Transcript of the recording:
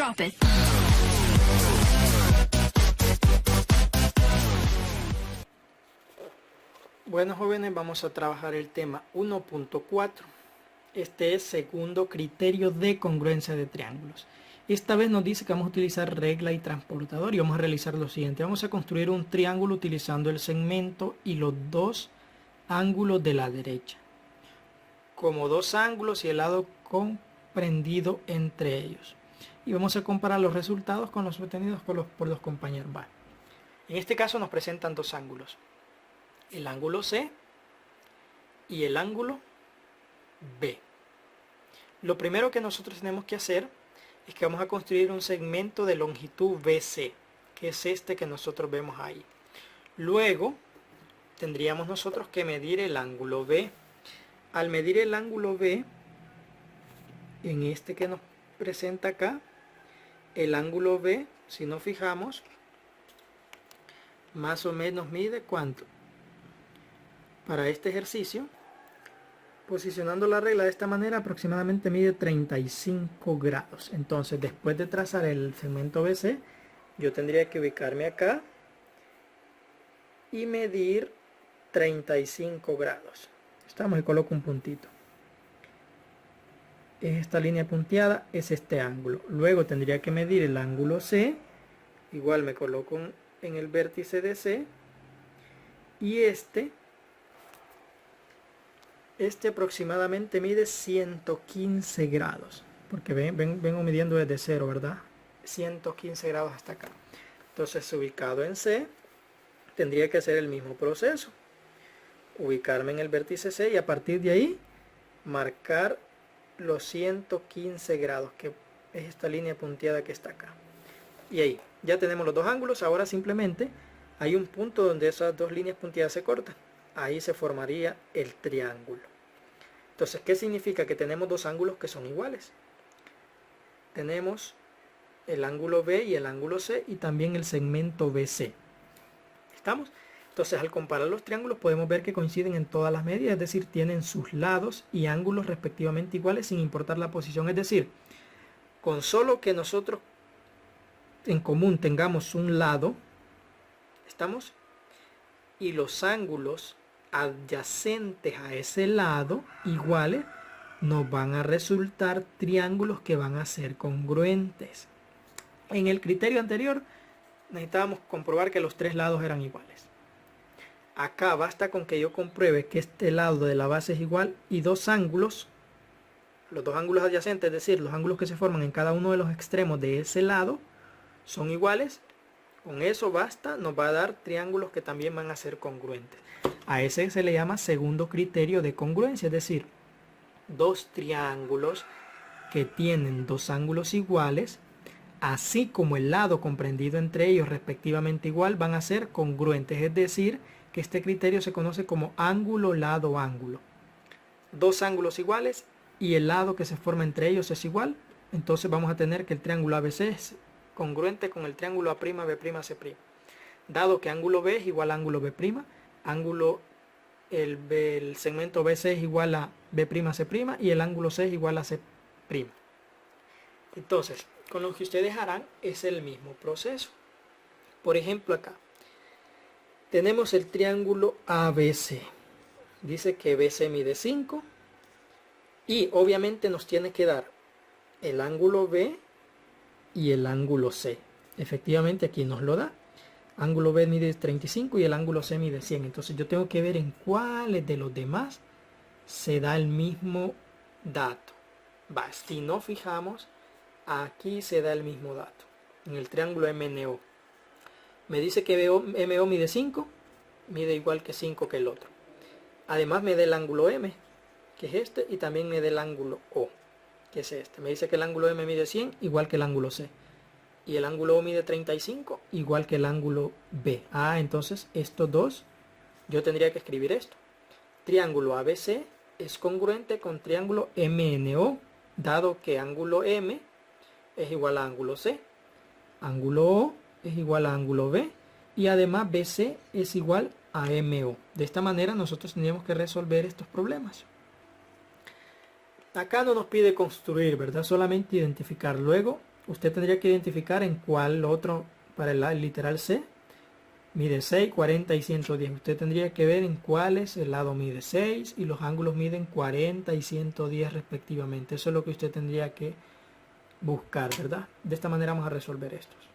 Drop it. Bueno, jóvenes, vamos a trabajar el tema 1.4. Este es segundo criterio de congruencia de triángulos. Esta vez nos dice que vamos a utilizar regla y transportador y vamos a realizar lo siguiente. Vamos a construir un triángulo utilizando el segmento y los dos ángulos de la derecha, como dos ángulos y el lado comprendido entre ellos. Y vamos a comparar los resultados con los obtenidos por los compañeros. En este caso nos presentan dos ángulos, el ángulo C y el ángulo B. Lo primero que nosotros tenemos que hacer es que vamos a construir un segmento de longitud BC, que es este que nosotros vemos ahí. Luego tendríamos nosotros que medir el ángulo B. Al medir el ángulo B, en este que nos presenta acá, el ángulo B, si nos fijamos, más o menos mide ¿cuánto? Para este ejercicio, posicionando la regla de esta manera, aproximadamente mide 35 grados. Entonces, después de trazar el segmento BC, yo tendría que ubicarme acá y medir 35 grados. Estamos y coloco un puntito. Esta línea punteada es este ángulo. Luego tendría que medir el ángulo C. Igual me coloco en el vértice de C. Y este aproximadamente mide 115 grados. Porque vengo midiendo desde cero, ¿verdad? 115 grados hasta acá. Entonces, ubicado en C, tendría que hacer el mismo proceso. Ubicarme en el vértice C y a partir de ahí marcar los 115 grados, que es esta línea punteada que está acá. Y ahí ya tenemos los dos ángulos. Ahora simplemente hay un punto donde esas dos líneas punteadas se cortan. Ahí se formaría el triángulo. Entonces, ¿qué significa? Que tenemos dos ángulos que son iguales. Tenemos el ángulo B y el ángulo C y también el segmento BC. ¿Estamos? Entonces, al comparar los triángulos podemos ver que coinciden en todas las medidas, es decir, tienen sus lados y ángulos respectivamente iguales sin importar la posición. Es decir, con solo que nosotros en común tengamos un lado, ¿estamos? Y los ángulos adyacentes a ese lado iguales, nos van a resultar triángulos que van a ser congruentes. En el criterio anterior necesitábamos comprobar que los tres lados eran iguales. Acá basta con que yo compruebe que este lado de la base es igual y dos ángulos, los dos ángulos adyacentes, es decir, los ángulos que se forman en cada uno de los extremos de ese lado son iguales. Con eso basta, nos va a dar triángulos que también van a ser congruentes. A ese se le llama segundo criterio de congruencia, es decir, dos triángulos que tienen dos ángulos iguales, así como el lado comprendido entre ellos respectivamente igual, van a ser congruentes, es decir, que este criterio se conoce como ángulo, lado, ángulo. Dos ángulos iguales y el lado que se forma entre ellos es igual, entonces vamos a tener que el triángulo ABC es congruente con el triángulo A'B'C'. Dado que ángulo B es igual a ángulo B', el segmento BC es igual a B'C' y el ángulo C es igual a C'. Entonces, con lo que ustedes harán es el mismo proceso. Por ejemplo, acá tenemos el triángulo ABC. Dice que BC mide 5 y obviamente nos tiene que dar el ángulo B y el ángulo C. Efectivamente aquí nos lo da. Ángulo B mide 35 y el ángulo C mide 100. Entonces yo tengo que ver en cuáles de los demás se da el mismo dato. Si no fijamos, aquí se da el mismo dato. En el triángulo MNO. Me dice que MO mide 5, mide igual que 5 que el otro. Además me da el ángulo M, que es este, y también me da el ángulo O, que es este. Me dice que el ángulo M mide 100, igual que el ángulo C. Y el ángulo O mide 35, igual que el ángulo B. Entonces estos dos, yo tendría que escribir esto. Triángulo ABC es congruente con triángulo MNO, dado que ángulo M es igual a ángulo C. Ángulo O es igual a ángulo B. Y además BC es igual a MO. De esta manera nosotros tendríamos que resolver estos problemas. Acá no nos pide construir, ¿verdad? Solamente identificar. Luego usted tendría que identificar en cuál otro, para el literal C, mide 6, 40 y 110. Usted tendría que ver en cuáles el lado mide 6 y los ángulos miden 40 y 110 respectivamente. Eso es lo que usted tendría que buscar, ¿verdad? De esta manera vamos a resolver estos.